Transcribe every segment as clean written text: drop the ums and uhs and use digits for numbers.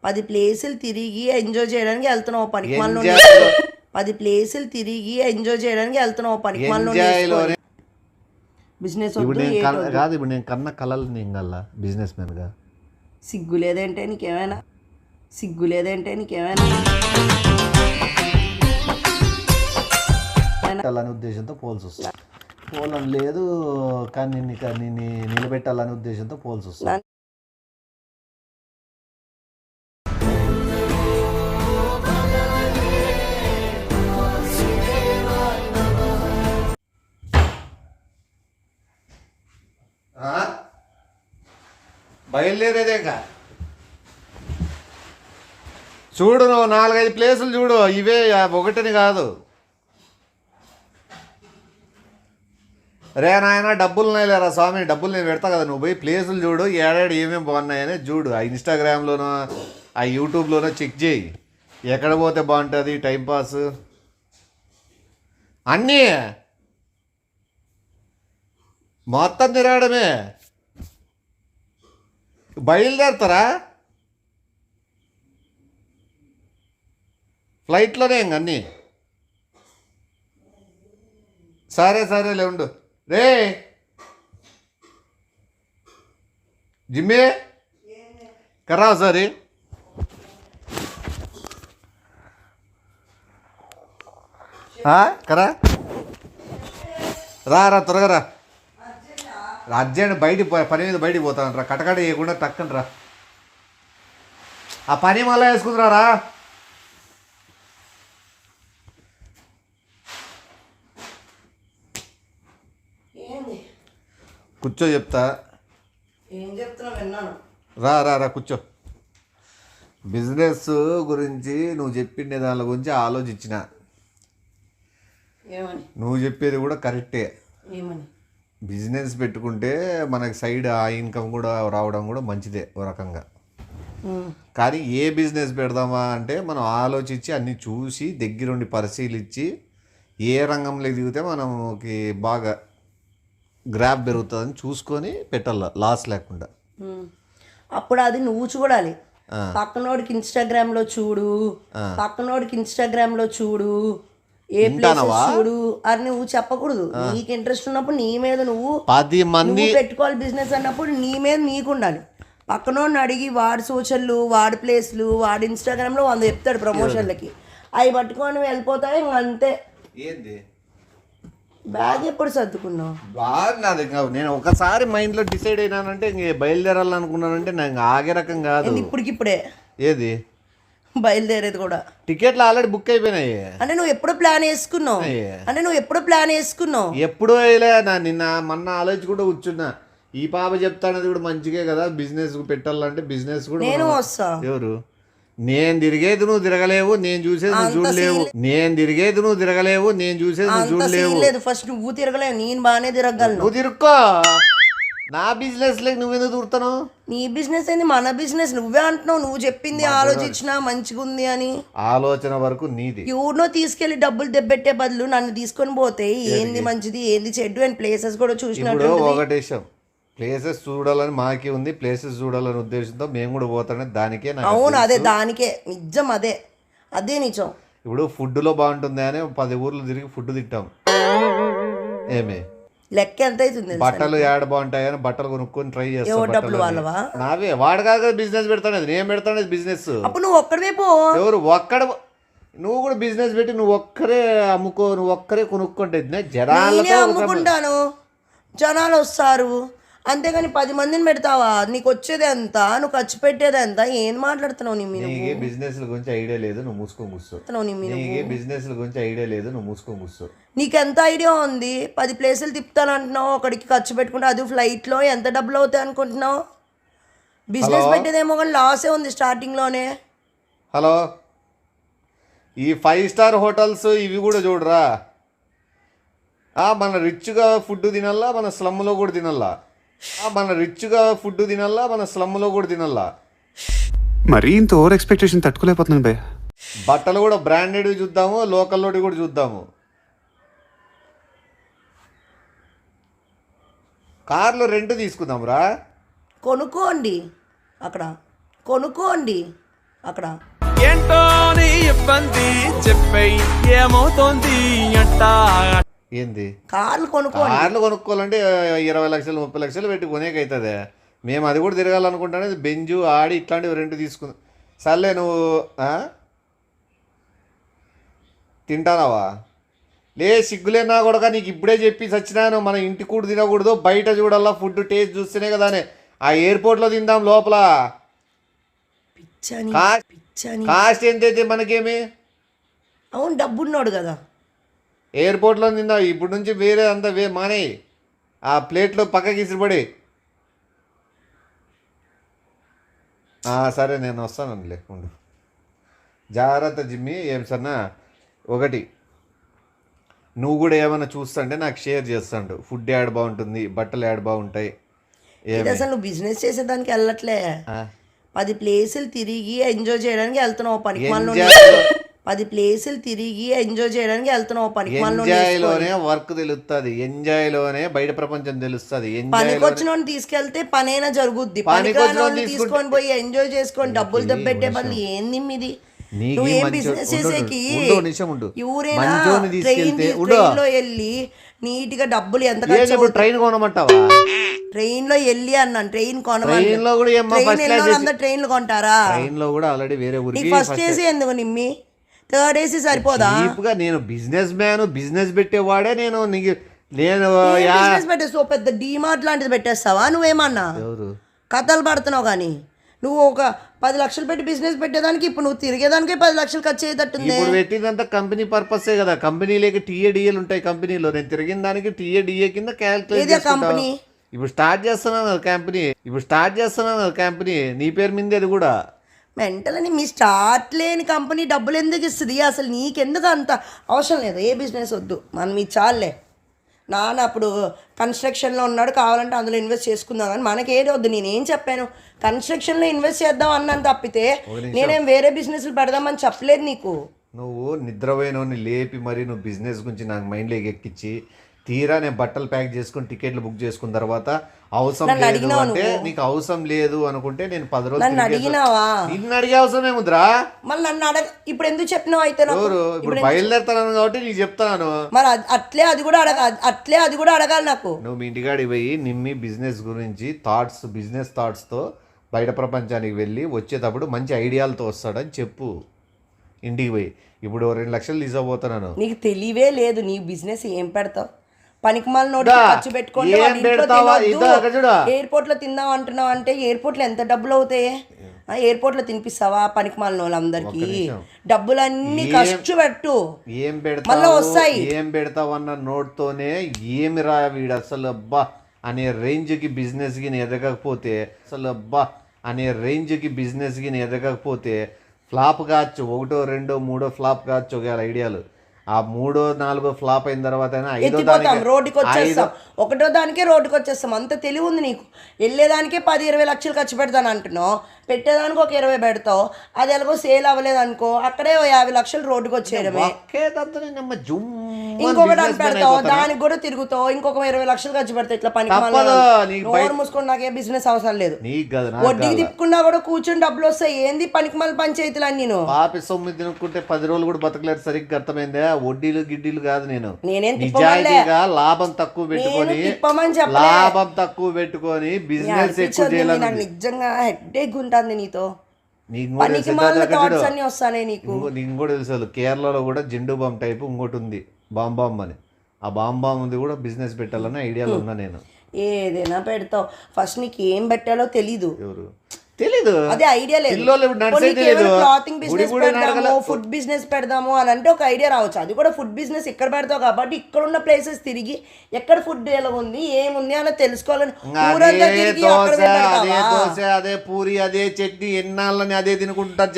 10 ప్లేసులు తిరిగి ఎంజాయ్ చేయడానికి వెళ్తున్నావు పనికి మళ్ళీ 10 ప్లేసులు తిరిగి ఎంజాయ్ చేయడానికి వెళ్తున్నావు పనికి మళ్ళీ బిజినెస్ కాదు. ఇప్పుడు నేను కన్న కళలు నేను కల్లా బిజినెస్ మ్యాన్గా. సిగ్గు లేదంటే నీకేమైనా పెట్టాలనే ఉద్దేశంతో పోల్సి వస్తుంది. పోలని లేదు కానీ నిన్ను నిలబెట్టాలనే ఉద్దేశంతో పోల్సి వస్తుంది. బయలుదేరేదేగా చూడు, నువ్వు 4-5 ప్లేసులు చూడు, ఇవే ఒకటిని కాదు. రే నాయన డబ్బులు లేరా స్వామి, డబ్బులు నేను పెడతా కదా, నువ్వు పోయి ప్లేసులు చూడు, ఏడాడు ఏమేమి బాగున్నాయని చూడు. ఆ ఇన్స్టాగ్రామ్లోనో ఆ యూట్యూబ్లోనో చెక్ చేయి, ఎక్కడ పోతే బాగుంటుంది టైంపాస్ అన్నీ మొత్తం తిరగడమే. బయలుదేరుతారా ఫ్లైట్లోనే ఇంక అన్నీ. సరేలే ఉండు. రే జిమ్మే కరా సరే కరా రా త్వరగా రా. అర్జెంట్ పని మీద బయటికి పోతాను రా, కటకట వేయకుండా టక్కని రా. ఆ పని మళ్ళీ వేసుకుంటున్నారా? కూర్చో చెప్తా. రా కూర్చో. బిజినెస్ గురించి నువ్వు చెప్పిన దాని గురించి ఆలోచించిన. నువ్వు చెప్పేది కూడా కరెక్టే. బిజినెస్ పెట్టుకుంటే మనకి సైడ్ ఆ ఇన్కమ్ కూడా రావడం కూడా మంచిదే ఓ రకంగా. కానీ ఏ బిజినెస్ పెడదామా అంటే మనం ఆలోచించి అన్నీ చూసి దగ్గరుండి పరిశీలించి ఏ రంగంలో దిగితే మనకి బాగా గ్రాప్ పెరుగుతుందని చూసుకొని పెట్టాల, లాస్ లేకుండా. అప్పుడు అది నువ్వు చూడాలి. పక్కనోడికి ఇన్స్టాగ్రామ్లో చూడు ఏ ప్లేసెస్ చూడు అని నువ్వు చెప్పకూడదు. నీకు ఇంట్రెస్ట్ ఉన్నప్పుడు నీ మీద నువ్వు 10 మంది పెట్టుకోవాలి. బిజినెస్ అన్నప్పుడు నీ మీద నీకు ఉండాలి. పక్కనోడిని అడిగి వాడి సోషల్లు, వాడి ప్లేస్లు, వాడి ఇన్స్టాగ్రామ్లో 100 చెప్తాడు ప్రమోషన్లకి, అవి పట్టుకొని వెళ్ళిపోతాయి. ఇంక అంతే. ఏంది బ్యాగ్ ఎప్పుడు సర్దుకున్నావు? బాగున్నది. నేను ఒకసారి మైండ్లో డిసైడ్ అయినానంటే ఇంక బయలుదేరాలనుకున్నానంటే నాకు ఆగే రకం కాదు. ఇప్పటికిప్పుడే ఏది బయలుదేరేది కూడా టికెట్లు ఆల్రెడీ బుక్ అయిపోయినాయి. అంటే నువ్వు ఎప్పుడు ప్లాన్ వేసుకున్నావు? ఎప్పుడు వేయలే. నిన్న మొన్న ఆలోచించుకుంటూ కూర్చున్నా, ఈ పాప చెప్తానది కూడా మంచిగే కదా, బిజినెస్ పెట్టాలంటే బిజినెస్ కూడా. నేను వస్తా. ఎవరు? నేను తిరిగేది నువ్వు తిరగలేవు, నేను చూసేది నువ్వు చూడలేవు. ఫస్ట్ నువ్వు తిరగలేవు, నేను బాగానే తిరగలను. నువ్వు తిరుక్కో. నా బిజినెస్ లేక నువ్వెందుకు దూరుతాను? నీ బిజినెస్ ఏంది? మన బిజినెస్. నువ్వే అంటున్నావు, నువ్వు చెప్పింది ఆలోచించినా మంచిగా ఉంది అని. ఆలోచన వరకు నీది. ఎవరినో తీసుకెళ్లి డబ్బులు దెబ్బెట్టే బదులు నన్ను తీసుకొని పోతే ఏంది మంచిది ఏంది చెడ్డు అని ప్లేసెస్ కూడా చూసినట్టు. ఒకటి విషయం, ప్లేసెస్ చూడాలని మాకే ఉంది, ప్లేసెస్ చూడాలని ఉద్దేశంతో మేము కూడా పోతానే దానికే. అవును, అదే దానికే నిజం, అదే నిజం. ఇప్పుడు ఫుడ్లో బాగుంటుంది అని 10 ఊర్లు తిరిగి ఫుడ్ తింటాం. ఏమే లెక్క ఎంత అవుతుంది? బట్టలు ఏడ బాగుంటాయని బట్టలు కొనుక్కొని ట్రై చేస్తాం. డబ్బులు వాళ్ళవా? నావే. వాడు కాదు బిజినెస్ పెడతానేది, నేను పెడతానేది బిజినెస్. అప్పుడు నువ్వు ఒక్కడే పో. ఎవరు ఒక్కడ? నువ్వు కూడా బిజినెస్ పెట్టి నువ్వు ఒక్కరే అమ్ముకో, నువ్వు ఒక్కరే కొనుక్కుంటే జనాలతో అమ్ముకుంటాను, జనాలు వస్తారు అంతేగాని 10 మందిని పెడతావా? నీకు వచ్చేది ఎంత, నువ్వు ఖర్చు పెట్టేది ఎంత? ఏం మాట్లాడుతున్నావు? నీకే బిజినెస్ గురించి ఐడియా లేదు, నువ్వు మూసుకొని కూర్చో. నీకు ఎంత ఐడియా ఉంది? 10 ప్లేసులు తిప్పుతాను అంటున్నావు, ఒకడికి ఖర్చు పెట్టుకుంటే అది ఫ్లైట్లో ఎంత డబ్బులు అవుతాయి అనుకుంటున్నావు? బిజినెస్ పెట్టేదేమో కానీ లాసే ఉంది స్టార్టింగ్లోనే. హలో, ఈ 5 స్టార్ హోటల్స్ ఇవి కూడా చూడరా. మన రిచ్గా ఫుడ్ తినల్లా, మన స్లమ్లో కూడా తినల్లా. మరీ ఇంత ఓవర్ ఎక్స్పెక్టేషన్ తట్టుకోలేకపోతున్నాను భయ్య. బట్టలు కూడా బ్రాండెడ్ చూద్దాము, లోకల్లోటి కూడా చూద్దాము. కార్లో రెంట్ తీసుకుందాం రా. కొనుక్కోండి, అక్కడ. ఏంటో నీ ఇబ్బంది చెప్పేయ్ ఏమవుతోంది అంట. ఏంది కార్లు కొనుక్కోండి. కార్లు కొనుక్కోవాలంటే 20 లక్షలు 30 లక్షలు పెట్టి కొనేకైతుంది. మేము అది కూడా తిరగాలనుకుంటానే బెంజు ఆడి ఇట్లాంటివి రెండు తీసుకుంది. సర్లే నువ్వు తింటానావా? లే సిగ్గులేనా కొడక, నీకు ఇప్పుడే చెప్పి చచ్చినాను. మన ఇంటి కూడా తినకూడదు, బయట చూడాలా, ఫుడ్ టేస్ట్ చూస్తేనే కదా. ఆ ఎయిర్పోర్ట్లో తిందాం లోపల. పిచ్చని పిచ్చని కాస్ట్ ఎంత అయితే మనకేమి? అవును, డబ్బున్నాడు కదా. ఎయిర్పోర్ట్లో తిందాం. ఇప్పుడు నుంచి వేరే అంతా మానే ఆ ప్లేట్లో పక్కకి ఇసిరిపడి. సరే నేను వస్తాను లేకుండా. జాగ్రత్త జిమ్మి. ఏం సన్నా ఒకటి, నువ్వు కూడా ఏమైనా చూస్తుంటే నాకు షేర్ చేస్తాడు. ఫుడ్ యాడ్ బాగుంటుంది, బట్టలు యాడ్ బాగుంటాయి. ఇది అసలు నువ్వు బిజినెస్ చేసేదానికి వెళ్ళట్లే, 10 ప్లేసులు తిరిగి ఎంజాయ్ చేయడానికి వెళ్తున్నావు. పనికిమాలను 10 ప్లేసులు తిరిగి ఎంజాయ్ చేయడానికి వెళ్తున్నావు. ఎంజాయ్లోనే వర్క్ తెలుస్తుంది, ఎంజాయ్లోనే బయట ప్రపంచం తెలుస్తుంది. పనికొచ్చిన తీసుకెళ్తే పనైనా జరుగుద్ది. పనికొచ్చిన తీసుకొని పోయి ఎంజాయ్ చేసుకొని డబ్బులు దెబ్బెట్టే బదులు ఏంది ఇది? నువ్వు ఏం బిజినెస్ చేసేకి ఎవరైనా ట్రైన్లో వెళ్ళి నీట్ గా డబ్బులు ఎంత ఖర్చు? ట్రైన్ కొనమంటావా? ట్రైన్ లో వెళ్ళి అన్నాను, ట్రైన్ కొనమని. ట్రైన్లు కొంటారా? ట్రైన్ లో కూడా ఆల్రెడీ వేరే ఊరికి ఫస్ట్ ఏసీ ఎందుకు నిమ్మి? థర్డ్ ఏసీ సరిపోదా? నేను బిజినెస్ మ్యాన్, బిజినెస్ పెట్టేవాడే. నేను బిజినెస్ పెట్టేస్తావు, పెద్ద డీమార్ట్ లాంటిది పెట్టేస్తావా? నువ్వేమన్నా కథలు పడుతున్నావు కానీ. నువ్వు ఒక 10 లక్షలు పెట్టి బిజినెస్ పెట్టేదానికి ఇప్పుడు నువ్వు తిరిగేదానికే 10 లక్షలు ఖర్చు అయ్యేటట్టుంది. ఇప్పుడు పెట్టిందంతా కంపెనీ పర్పసే కదా. కంపెనీలోకి టీఏడిఏలు ఉంటాయి కంపెనీలో. నేను తిరిగిన దానికి టీఏడిఏ కింద క్యాల్కులేట్ కంపెనీ. ఇప్పుడు స్టార్ట్ చేస్తున్నాను కంపెనీ నీ పేరు మీద. అది కూడా మెంటల్ అని మీ స్టార్ట్ లేని కంపెనీ డబ్బులు ఎందుకు ఇస్తుంది? అసలు నీకెందుకు అంత అవసరం లేదు. ఏ బిజినెస్ వద్దు, మనం ఈ చాలే. నాన్న అప్పుడు కన్స్ట్రక్షన్లో ఉన్నాడు, కావాలంటే అందులో ఇన్వెస్ట్ చేసుకుందాం కానీ మనకేది వద్దు. నేనేం చెప్పాను? కన్స్ట్రక్షన్లో ఇన్వెస్ట్ చేద్దాం అన్నాను తప్పితే నేనేం వేరే బిజినెస్లు పెడదామని చెప్పలేదు నీకు. నువ్వు నిద్రపోయినోని లేపి మరి నువ్వు బిజినెస్ గురించి నాకు మైండ్లోకి ఎక్కించి తీరా నేను బట్టలు ప్యాక్ చేసుకుని టికెట్లు బుక్ చేసుకున్న తర్వాత అవసరం లేదు అంటే, నీకు అవసరం లేదు అనుకుంటే నేను 10 రోజులు నన్ను అడిగినావా? నిన్ను అడిగే అవసరం ఏముందిరా? మళ్ళీ నన్ను ఇప్పుడు ఎందుకు చెప్పినావు? అయితే ఇప్పుడు బయలుదేరుతాను కాబట్టి నీకు చెప్తాను. మరి అట్లే అది కూడా అడగాలి నాకు. నువ్వు మీ ఇంటికాడికి పోయి నిమ్మి బిజినెస్ గురించి బిజినెస్ థాట్స్తో బయట ప్రపంచానికి వెళ్ళి వచ్చేటప్పుడు మంచి ఐడియాలతో వస్తాడని చెప్పు ఇంటికి పోయి. ఇప్పుడు 2 లక్షలు తీసుకోబోతున్నాను. నీకు తెలివే లేదు. నీ బిజినెస్ ఏం పెడతావు? పనికిమాల నోటి ఖర్చు పెట్టుకోండి. ఎయిర్పోర్ట్ లో తిందాం అంటున్నావు అంటే ఎయిర్పోర్ట్ లో ఎంత డబ్బులు అవుతాయి? ఎయిర్పోర్ట్ లో తినిపిస్తావా పనికిమాల వాళ్ళందరికీ? డబ్బులన్నీ ఖర్చు పెట్టు, ఏం మళ్ళీ వస్తాయి. ఏం పెడతావు అన్న నోట్తోనే ఏమి రా వీడు అసలు అబ్బా అనే రేంజ్కి బిజినెస్కి ఎదగకపోతే, అసలు అబ్బా అనే రేంజ్కి బిజినెస్కి ఎదగకపోతే ఫ్లాప్ కావచ్చు. 1, 2, 3 ఫ్లాప్ కావచ్చు ఒకవేళ ఐడియాలు. ఆ 3, 4 ఫ్లాప్ అయిన తర్వాత రోడ్డుకి వచ్చేస్తాం. 1వ దానికే రోడ్డుకి వచ్చేస్తాం. అంత తెలివి ఉంది నీకు. వెళ్ళేదానికే 10-20 లక్షలు ఖర్చు పెడతాను అంటున్నావు, పెట్టేదానికి ఒక 20 పెడతావు. అది ఎలాగో సేల్ అవ్వలేదు అనుకో, అక్కడే 50 లక్షలు రోడ్డుకి వచ్చేయడమే. ఇంకొకటి అని పెడతావు, దానికి కూడా తిరుగుతావు, ఇంకొక 20 లక్షలు ఖర్చు పెడతావు. ఇట్లా పని నోరు మూసుకొని నాకే బిజినెస్ అవసరం లేదు. వడ్డీకి తిప్పుకున్నా కూడా కూర్చొని డబ్బులు వస్తాయి. ఏంది పనికిమాల పంచాయతీలు అని? నేను పాపి సొమ్ము తినుకుంటే 10 రోజులు కూడా బతకలేరు. సరిగ్గా అర్థమైందా? వడ్డీలు గిడ్డీలు కాదు. నేనేం నిజాయితీగా లాభం తక్కువ పెట్టుకొని బిజినెస్ ఎక్కువ చేయాలి. నిజంగా హెడ్ఏక్ ఉంటుంది నీతో. నీకు కూడా తెలుసు కేరళలో కూడా జెండు బాంబ్ టైప్ ఇంకోటి ఉంది, బాంబామ్ అని. ఆ బాంబామ్ ఉంది కూడా బిజినెస్ పెట్టాలని ఐడియాలో ఉన్నా నేను. ఏదైనా పెడతావు, ఫస్ట్ నీకు ఏం పెట్టాలో తెలీదు. తెలీదు, అదే ఐడియా లేదు. క్లాతింగ్ బిజినెస్ పెడదాము, ఫుడ్ బిజినెస్ పెడదాము అని అంటే ఒక ఐడియా రావచ్చు. అది కూడా ఫుడ్ బిజినెస్ ఇక్కడ పెడతావు కాబట్టి ఇక్కడ ఉన్న ప్లేసెస్ తిరిగి ఎక్కడ ఫుడ్ ఎలా ఉంది ఏముంది అని తెలుసుకోవాలని. అదే పూరి అదే చట్నీ ఎన్నాళ్ళని అదే తినుకుంటారు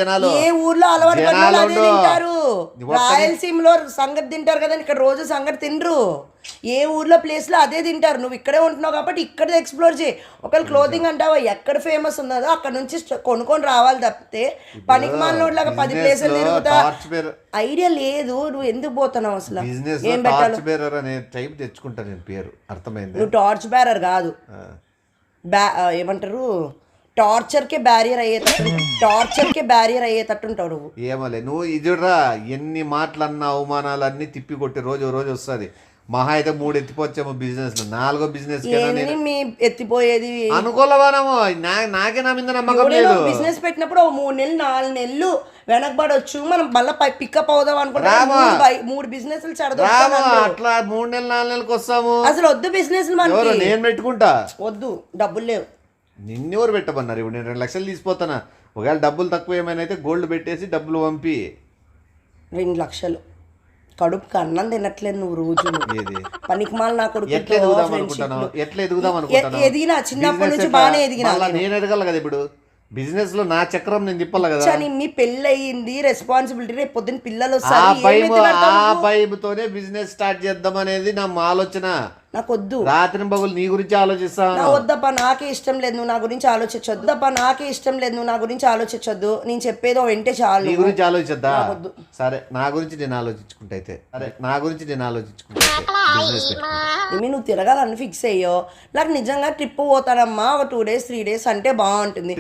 జనాలు. ఏ ఊర్లో అలవాటు అదే తింటారు. రాయలసీమలో సంగతి తింటారు కదా, ఇక్కడ రోజు సంగతి తినరు. ఏ ఊర్లో ప్లేస్లో అదే తింటారు. నువ్వు ఇక్కడే ఉంటున్నావు కాబట్టి ఇక్కడ ఎక్స్ప్లోర్ చేయి. ఒకవేళ క్లోతింగ్ అంటావా, ఎక్కడ ఫేమస్ ఉన్నదో అక్కడ నుంచి కొనుక్కొని రావాలి తప్పితే పనికి మాలినోడ్లాగా 10 ప్లేసులు తిరుగుతా ఐడియా లేదు. నువ్వు ఎందుకు పోతున్నావు అసలు? ఏం తెచ్చుకుంటా నేను పేరు, అర్థమైంది? నువ్వు టార్చ్ బేరర్ కాదు, ఏమంటారు టార్చర్కే బ్యారియర్ అయ్యేటట్టు ఉంటావు నువ్వు. ఏమలే నువ్వు ఇదిరా ఎన్ని మాటలన్నా అవమానాలన్నీ తిప్పి కొట్టి రోజు వస్తుంది. మహా అయితే 3 ఎత్తిపోవచ్చేమో బిజినెస్, 4వ బిజినెస్ ఏంది మీ ఎత్తిపోయేది? అనుకూలమానము నాకే నా మీద నమ్మకం లేదు. బిజినెస్ పెట్టినప్పుడు 3 నెలలు 4 నెలలు వెనకబడొచ్చు, మనం మళ్ళీ పికప్ అవుదాం అనుకుంటా. 3 బిజినెస్ అట్లా 3 నెలలు 4 నెలలకు వస్తాము. అసలు వద్దు బిజినెస్, నేను పెట్టుకుంటా. వద్దు, డబ్బులు లేవు. నిన్నెవరు పెట్టమన్నారు? ఇప్పుడు నేను 2 లక్షలు తీసిపోతానా. ఒకవేళ డబ్బులు తక్కువ ఏమైనా అయితే గోల్డ్ పెట్టేసి డబ్బులు పంపి. 2 లక్షలు కడుపుకి అన్నం తినట్లేదు నువ్వు రోజు. పనికిమాల నా కొడుకు ఎట్లా ఎదుగుదాం అనుకుంటాను. ఎదిగినా చిన్నప్పటి నుంచి బాగానే ఎదిగినా. నేను ఎదగాలి కదా ఇప్పుడు బిజినెస్ లో, నా చక్రం నేను తిప్పాలి కదా. మీ పెళ్ళి అయ్యింది, రెస్పాన్సిబిలిటీ, రేపు పొద్దున్న పిల్లలు ఆ భయంతోనే బిజినెస్ స్టార్ట్ చేద్దాం అనేది నా ఆలోచన. నాకు వద్దు, రాత్రి పగులు నీ గురించి ఆలోచిస్తాను. వద్దప్ప, నాకే ఇష్టం లేదు నువ్వు నా గురించి ఆలోచించొద్దు. నేను చెప్పేదో వింటే చాలు. నీ గురించి ఆలోచిద్దా? సరే, నా గురించి నేను ఆలోచించుకుంటా అయితే. నువ్వు తిరగాలని ఫిక్స్ అయ్యో. నాకు నిజంగా ట్రిప్ పోతానమ్మా, ఒక 2 days 3 days అంటే బాగుంటుంది.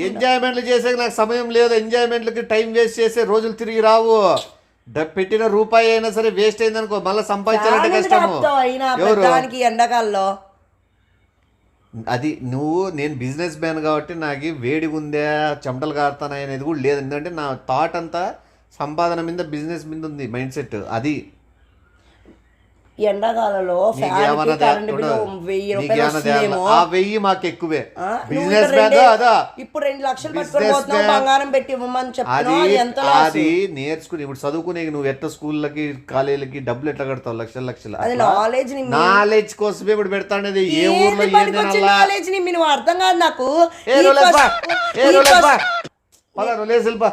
ఎంజాయ్మెంట్లు చేసే నాకు సమయం లేదు. ఎంజాయ్మెంట్లకి టైం వేస్ట్ చేసే రోజులు తిరిగి రావు. పెట్టిన రూపాయి అయినా సరే వేస్ట్ అయిందనుకో, మళ్ళీ సంపాదించాలంటే కష్టము. ఎండాకాలంలో అది నేను బిజినెస్ మ్యాన్ కాబట్టి నాకు వేడిగా ఉందా, చెమటలు కారుతానా అనేది కూడా లేదు. ఎందుకంటే నా థాట్ అంతా సంపాదన మీద, బిజినెస్ మీద ఉంది, మైండ్ సెట్. అది ఎండాకాలంలో 1000 మాకు ఎక్కువే. ఇప్పుడు 2 లక్షలు పట్టుకొని పోతున్నావు, బంగారం పెట్టి ఇవ్వమని చెప్తున్నావు. అది నేర్చుకుని ఇప్పుడు చదువుకునే నువ్వు ఎట్లా స్కూళ్ళకి కాలేజీలకి డబ్బులు ఎట్లా కడతావు? లక్షలు. నాలెడ్జ్ కోసమే ఇప్పుడు పెడతానేది. ఏ ఊర్లో నాలెడ్జ్ నువ్వు అర్థం కాదు నాకు.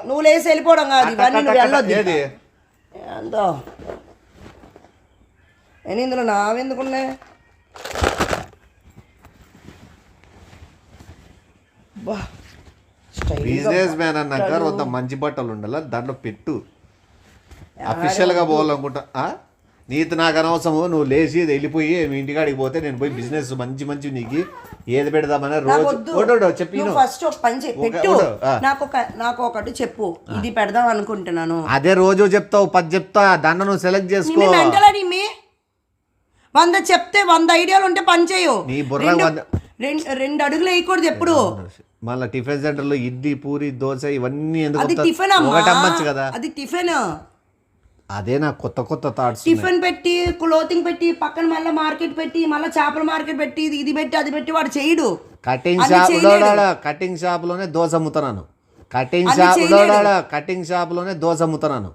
నువ్వు లేసి వెళ్ళిపోవడం కాదు, ఇవన్నీ నువ్వు వెళ్ళొద్దు. ఎంతో ఇందులో నావెందుకున్నాయి? బిజినెస్ మ్యాన్ అన్నాక కొంత మంచి బట్టలు ఉండాల, దాంట్లో పెట్టు. అఫీషియల్ గా పోవాలనుకుంటా. నీకు నాకు అనవసరము. నువ్వు లేచి వెళ్ళిపోయి మీ ఇంటికాడికి పోతే నేను పోయి బిజినెస్ మంచి నీకు ఏది పెడదామని రోజు చెప్పి ఫస్ట్ పని చెప్పు. నాకు ఒకటి చెప్పు, ఇది పెడదాం అనుకుంటున్నాను. అదే రోజు చెప్తావు, 10 చెప్తా, దాన్ని నువ్వు సెలెక్ట్ చేసుకో. 100 చెప్తే 100 ఐడియాలు ఉంటే పని చేయు. 2 అడుగులు వేయకూడదు ఎప్పుడు. మళ్ళీ టిఫిన్ సెంటర్ లో ఇడ్లీ, పూరి, దోశ ఇవన్నీ అది టిఫిన్ అమ్మచ్చు కదా. అది టిఫిన్. అదే నా కొత్త థాట్స్. టిఫిన్ పెట్టి, క్లోతింగ్ పెట్టి, పక్కన మళ్ళీ మార్కెట్ పెట్టి, మళ్ళీ చేపల మార్కెట్ పెట్టి, ఇది పెట్టి అది పెట్టి వాడు చేయడు. కటింగ్ షాప్ లోనే దోశ అమ్ముతున్నాను. కటింగ్ షాప్ లోనే దోశ అమ్ముతున్నాను.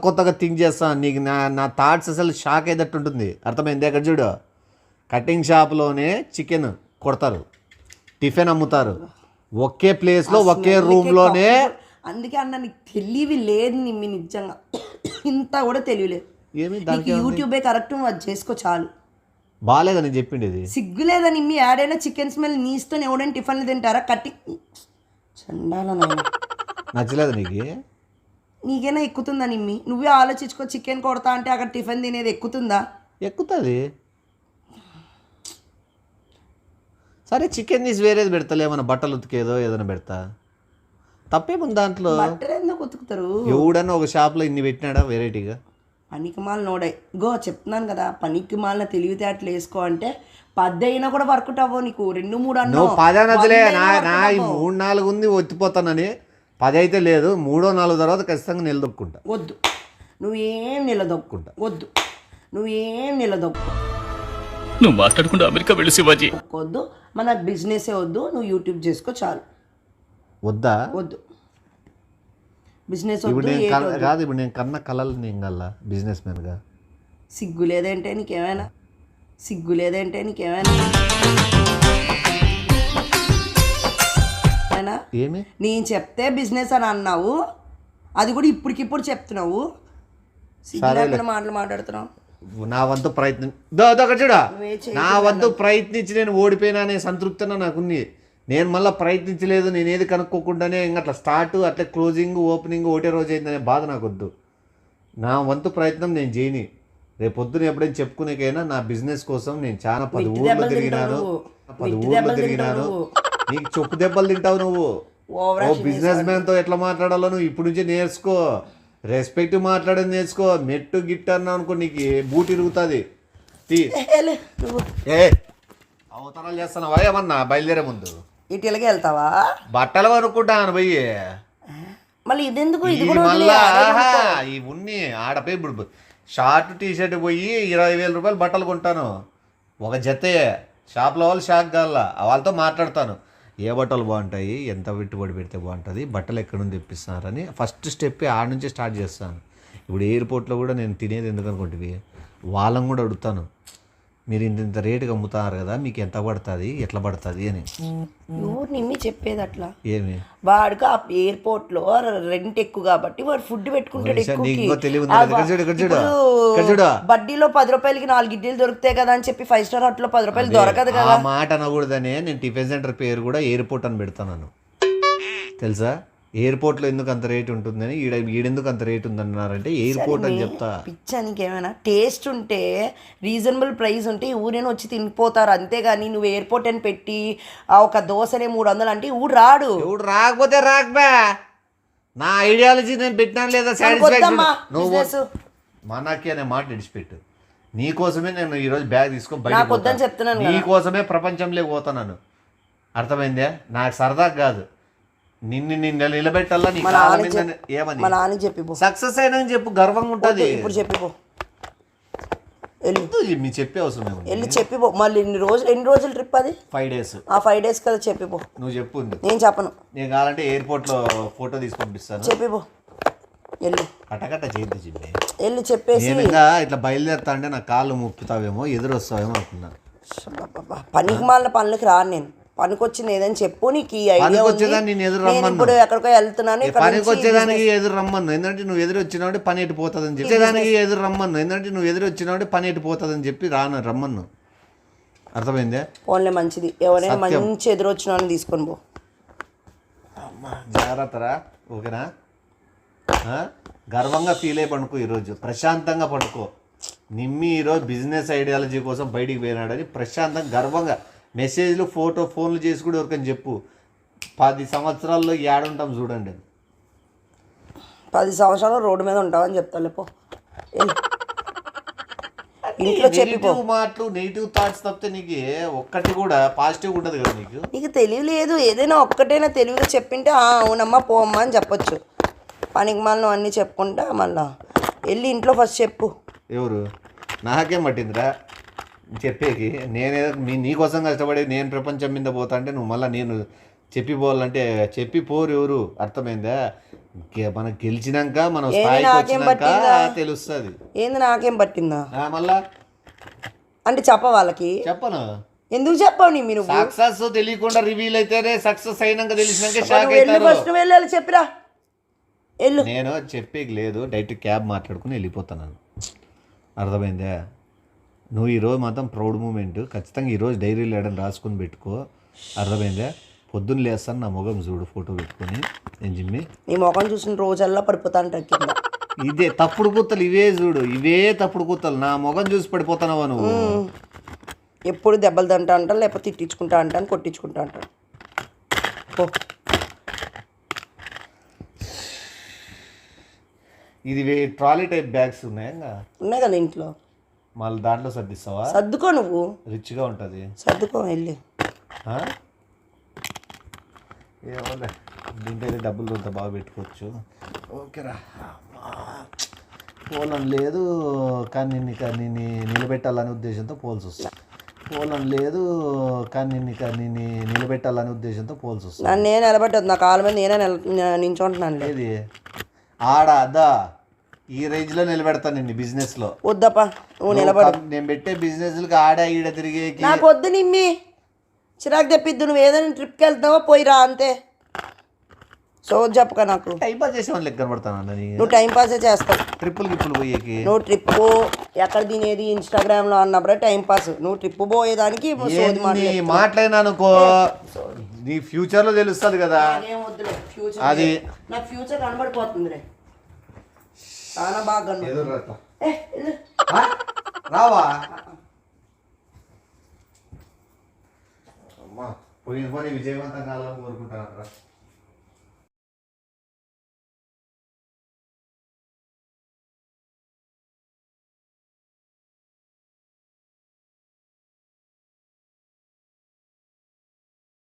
కొత్తగా థింక్ చేస్తాను. నీకు నా థాట్స్ అసలు షాక్ అయ్యేటట్టు ఉంటుంది. అర్థమైంది? అక్కడ చూడు, కటింగ్ షాప్లోనే చికెన్ కొడతారు, టిఫిన్ అమ్ముతారు, ఒకే ప్లేస్లో ఒకే రూమ్లోనే. అందుకే అన్న నీకు తెలివి లేదు నిమ్మి, నిజంగా ఇంత కూడా తెలియలేదు. యూట్యూబే కరెక్ట్, నువ్వు అది చేసుకో చాలు. బాగాలేదా నేను చెప్పిండేది? సిగ్గు లేదా నిమ్మి? యాడైనా చికెన్ స్మెల్ నీస్తో ఎవడైనా టిఫిన్లు తింటారా? చండాల నచ్చలేదు నీకు? నీకైనా ఎక్కుతుందా నిమ్మి? నువ్వే ఆలోచించుకో. చికెన్ కొడతా అంటే అక్కడ టిఫిన్ తినేది ఎక్కుతుందా? ఎక్కుతుంది. సరే, చికెన్ తీసి వేరేది పెడతలే, ఏమన్నా బట్టలు ఉతికేదో ఏదైనా పెడతా, తప్పేముంది దాంట్లో? బట్టలు ఎందుకు ఉతుకుతారు? ఎవడన్నా ఒక షాప్లో ఇన్ని పెట్టినాడా వెరైటీగా? పనికిమాల నోడే చెప్తున్నాను కదా, పనికిమాలిన తెలివితేటలు వేసుకో అంటే 10 అయినా కూడా వర్కౌట్ అవ్వవు నీకు. 2-3 అన్నా 10 అన్నదిలే. నా 3-4 ఉంది, ఒత్తిపోతానని. 10 అయితే లేదు, 3-4 తర్వాత ఖచ్చితంగా నిలదొక్కుంటా. వద్దు, నువ్వేం నిలదొక్కుంటా. నువ్వు మాట్లాడకుండా అమెరికా వెళ్ళి శివాజీ వద్దు. మన బిజినెస్ వద్దు, నువ్వు యూట్యూబ్ చేసుకో చాలు. వద్దా? వద్దు, బిజినెస్ ఇప్పుడు నేను కన్న కళలు నేను కల్లా బిజినెస్ మ్యాన్గా. సిగ్గు లేదంటే నీకేమైనా? ఏమి నేను చెప్తే బిజినెస్ అని అన్నావు, అది కూడా ఇప్పటికిప్పుడు చెప్తున్నావు. మాటలు మాట్లాడుతున్నావు. నా వంతు ప్రయత్నం చూడా, నా వంతు ప్రయత్నించి నేను ఓడిపోయినా అనే సంతృప్తిన నాకుంది. నేను మళ్ళీ ప్రయత్నించలేదు, నేను ఏది కనుక్కోకుండానే ఇంకా అట్లా స్టార్ట్, అట్లా క్లోజింగ్, ఓపెనింగ్ ఒకటే రోజు అయిందనే బాధ నాకు వద్దు. నా వంతు ప్రయత్నం నేను చేయని. రేపు పొద్దున ఎప్పుడైనా చెప్పుకునేకైనా నా బిజినెస్ కోసం నేను చాలా 10 మిట్టి ఊర్లు దెబ్బలు తిరిగినాను, తింటావు 10 మిట్టి ఊర్లు దెబ్బలు తిరిగినాను. తింటావు నీకు చెప్పు దెబ్బలు తింటావు నువ్వు. ఓవర్ ఓ బిజినెస్ మ్యాన్ తో ఎట్లా మాట్లాడాలో నువ్వు ఇప్పుడు నుంచే నేర్చుకో. రెస్పెక్ట్ మాట్లాడేది నేర్చుకో. మెట్టు గిట్టు అన్నావు అనుకో నీకు బూట్ ఇరుగుతుంది. నువ్వు ఏ అవతరాలు చేస్తున్నావా ఏమన్నా? బయలుదేరే ముందు ఇటులకి వెళ్తావా? బట్టలు కొనుక్కుంటాను పోయి. మళ్ళీ ఇదెందుకు? ఇది ఇది కూడా మళ్ళా వదిలేయ్. ఈ ఉన్ని ఆడపోయి ఇప్పుడు షార్ట్ టీ షర్ట్ పోయి 20,000 రూపాయలు బట్టలు కొంటాను. ఒక జతే షాప్లో వాళ్ళు షాక్ కావాల. వాళ్ళతో మాట్లాడతాను, ఏ బట్టలు బాగుంటాయి, ఎంత పెట్టుబడి పెడితే బాగుంటుంది, బట్టలు ఎక్కడ నుంచి తెప్పిస్తున్నారని ఫస్ట్ స్టెప్ ఆడ నుంచి స్టార్ట్ చేస్తాను. ఇప్పుడు ఎయిర్పోర్ట్లో కూడా నేను తినేది ఎందుకు అనుకుంటుంది, వాళ్ళని కూడా అడుగుతాను, మీరు ఇంత రేటుకి అమ్ముతున్నారు కదా, మీకు ఎంత పడుతుంది, ఎట్లా పడుతుంది అని. నువ్వు నిమ్మి చెప్పేది అట్లా. ఏమి వాడికి ఆ ఎయిర్పోర్ట్ లో రెంట్ ఎక్కువ కాబట్టి వాడు ఫుడ్ పెట్టుకుంటాడు నీకు ఇంకో తెలివి ఉంది కదా. ఇక్కడ చూడు. బడ్డీలో 10 రూపాయలకి 4 ఇడ్లీలు దొరుకుతాయి కదా అని చెప్పి 5 స్టార్ హోటల్ లో 10 రూపాయలు దొరకదు కదా. ఆ మాట అనకూడదనే నేను టిఫిన్ సెంటర్ పేరు కూడా ఎయిర్పోర్ట్ అని పెడతాను. తెలుసా ఎయిర్పోర్ట్లో ఎందుకు అంత రేట్ ఉంటుందని, ఈడెందుకు అంత రేట్ ఉందన్నారంటే ఎయిర్పోర్ట్ అని చెప్తా. పిచ్చానికి ఏమైనా టేస్ట్ ఉంటే రీజనబుల్ ప్రైస్ ఉంటే ఊరేనా వచ్చి తినిపోతారు, అంతేగాని నువ్వు ఎయిర్పోర్ట్ అని పెట్టి ఒక దోశనే 300 అంటే ఊడు రాడు. ఎవడు రాకపోతే రాకబా, నా ఐడియాలజీ నేను పెట్టినా లేదా సాటిస్ఫాక్షన్ నువ్వు మనకి అనే మాట విడిచిపెట్టు. నీకోసమే నేను ఈరోజు బ్యాగ్ తీసుకొని బయట చెప్తున్నాను, నీకోసమే ప్రపంచంలోకి పోతున్నాను. అర్థమైందే? నాకు సరదా కాదు, నిన్ను నిలబెట్టాలా. నీ కాళ్ళ మీద ఏమని మా నాన్న చెప్పిపో, సక్సెస్ అయినా చెప్పు, గర్వంగా ఉంటుంది. ఇప్పుడు చెప్పిపో, మీ చెప్పే అవసరం వెళ్ళి చెప్పిపో. మళ్ళీ ఎన్ని రోజులు ట్రిప్ అది? 5 days. ఆ 5 days కదా, చెప్పిపో. నువ్వు చెప్పు, నేను చెప్పను. నేను కావాలంటే ఎయిర్పోర్ట్ లో ఫోటో తీసి పంపిస్తాను. చెప్పిపో, వెళ్ళి కట్టకట్ట చేయద్దు జిమ్మి. వెళ్ళి చెప్పేసి నేను ఇంకా ఇట్లా బయలుదేరుతా అంటే నా కాళ్ళు ముప్పుతావేమో, ఎదురు వస్తావేమో అనుకున్నా. పనికి మాలిన పనులకి రాను నేను. పనికొచ్చింది ఏదని చెప్పు. నీకు ఈ ఐడియా వచ్చేదాన్ని నేను ఎదురు రమ్మను. ఇప్పుడు ఎక్కడికో వెళ్తున్నాను, పనికి వచ్చేదానికి ఎదురు రమ్మను, ఎందుకంటే నువ్వు ఎదురు వచ్చినావు పని ఎటు పోతుందని చెప్పి. వచ్చేదానికి ఎదురు రమ్మను, ఎందుకంటే నువ్వు ఎదురు వచ్చినావు పని ఎటు పోతుందని చెప్పి రమ్మను. అర్థమైందే? ఓన్లీ మంచిది. ఎవరైనా మంచి ఎదురు వచ్చిన తీసుకొని పో. జాగ్రత్తరా, ఓకేనా? గర్వంగా ఫీల్ అయ్యి పడుకో. ఈరోజు ప్రశాంతంగా పడుకో. నిమ్మి ఈరోజు బిజినెస్ ఐడియాలజీ కోసం బయటికి పోయినాడని ప్రశాంతంగా గర్వంగా మెసేజ్లు ఫోన్లు చేసి కూడా ఎవరికని చెప్పు. 10 సంవత్సరాల్లో ఏడుంటాం చూడండి. 10 సంవత్సరాలు రోడ్డు మీద ఉంటావని చెప్తా. లేపో ఇంట్లో చెప్పిపో. మాటలు నెగిటివ్ థాట్స్ తప్పితే నీకు ఒక్కటి కూడా పాజిటివ్ ఉండదు కదా. నీకు తెలివి లేదు. ఏదైనా ఒక్కటైనా తెలివిగా చెప్పింటే అవునమ్మా పోమ్మా అని చెప్పొచ్చు. పనికి మళ్ళీ అన్నీ చెప్పుకుంటా మళ్ళా వెళ్ళి ఇంట్లో ఫస్ట్ చెప్పు. ఎవరు నాకేం పట్టిందిరా చెప్పేకి? నేనేదో నీకోసం కష్టపడి నేను ప్రపంచం మీద పోతా అంటే నువ్వు మళ్ళీ నేను చెప్పిపోవాలంటే చెప్పిపోరు ఎవరు. అర్థమైందా? మనం గెలిచినాక మనం స్థాయికి వచ్చినాక తెలుస్తుంది. ఏంది నాకేం పట్టిందా మళ్ళా అంటే చెప్ప వాళ్ళకి చెప్పను. ఎందుకు చెప్పావు నీ? మీరు సక్సెస్ తెలియకుండా రివీల్ అయితేనే, సక్సెస్ అయినాక తెలిసినాక షాక్ అవుతారు. ఫస్ట్ వెళ్ళాలి చెప్పిరా. నేను చెప్పేకి లేదు, డైరెక్ట్ క్యాబ్ మాట్లాడుకుని వెళ్ళిపోతున్నాను. అర్థమైందా? నువ్వు ఈరోజు మాత్రం ప్రౌడ్ మూమెంట్. ఖచ్చితంగా ఈరోజు డైరీలో ఏడని రాసుకొని పెట్టుకో. అర్థమైందా? పొద్దున్న లేస్తాను నా ముఖం చూడు, ఫోటో పెట్టుకొని. నేను జిమ్మి నీ ముఖం చూసిన రోజల్లా పడిపోతాను కింద. ఇదే తప్పుడు కూతలు, ఇవే చూడు, ఇవే తప్పుడు కూతలు. నా ముఖం చూసి పడిపోతున్నావా నువ్వు? ఎప్పుడు దెబ్బలు తింటా అంటాను, లేకపోతే తిట్టించుకుంటా అంటాను, కొట్టించుకుంటా అంటాను. ఇది ట్రాలీ టైప్ బ్యాగ్స్ ఉన్నాయి కదా ఇంట్లో, మళ్ళీ దాంట్లో సర్దిస్తావా? సర్దుకో, నువ్వు రిచ్గా ఉంటుంది. సర్దుకో వెళ్ళి. ఏమోలే, దీంట్లో డబ్బులు అంత బాగా పెట్టుకోవచ్చు. ఓకేరా. పోలం లేదు కానీ నిన్ను నిలబెట్టాలనే ఉద్దేశంతో పోల్సి వస్తుంది. పోలం లేదు కానీ నిన్ను నిలబెట్టాలనే ఉద్దేశంతో పోల్సి వస్తుంది. నన్ను నేను నిలబెట్టదు, నా కాళ్ళ మీద నేనే నించుంటున్నాను. ఏది ఆడ అదా ఈ రేంజ్లో నిలబెడతాను నిన్ను బిజినెస్లో. వద్దప్పా నువ్వు నిలబడు. నేను పెట్టే బిజినెస్లకి ఆడ ఈడ తిరిగే నాకు వద్దు. నిమ్మి చిరాకు తెప్పిద్దు. నువ్వు ఏదైనా ట్రిప్కి వెళ్తావో పోయిరా అంతే. సో చెప్పక నాకు టైం పాస్ చేసేవాళ్ళు లెక్క కనబడతాను. నువ్వు టైం పాసే చేస్తావు. ట్రిప్పులు పోయేకి నువ్వు ట్రిప్ ఎక్కడ తినేది ఇన్స్టాగ్రామ్లో అన్నప్పుడే టైం పాస్. నువ్వు ట్రిప్ పోయేదానికి మాట్లాడినానుకో నీ ఫ్యూచర్లో తెలుస్తుంది కదా. అది నాకు ఫ్యూచర్ కనబడిపోతుంది రే. చాలా బాగా ఏదో రట్లా. వెళ్ళు. ఆ? రావా అమ్మా పోయిన పని విజయవంతం కావాలని కోరుకుంటాను.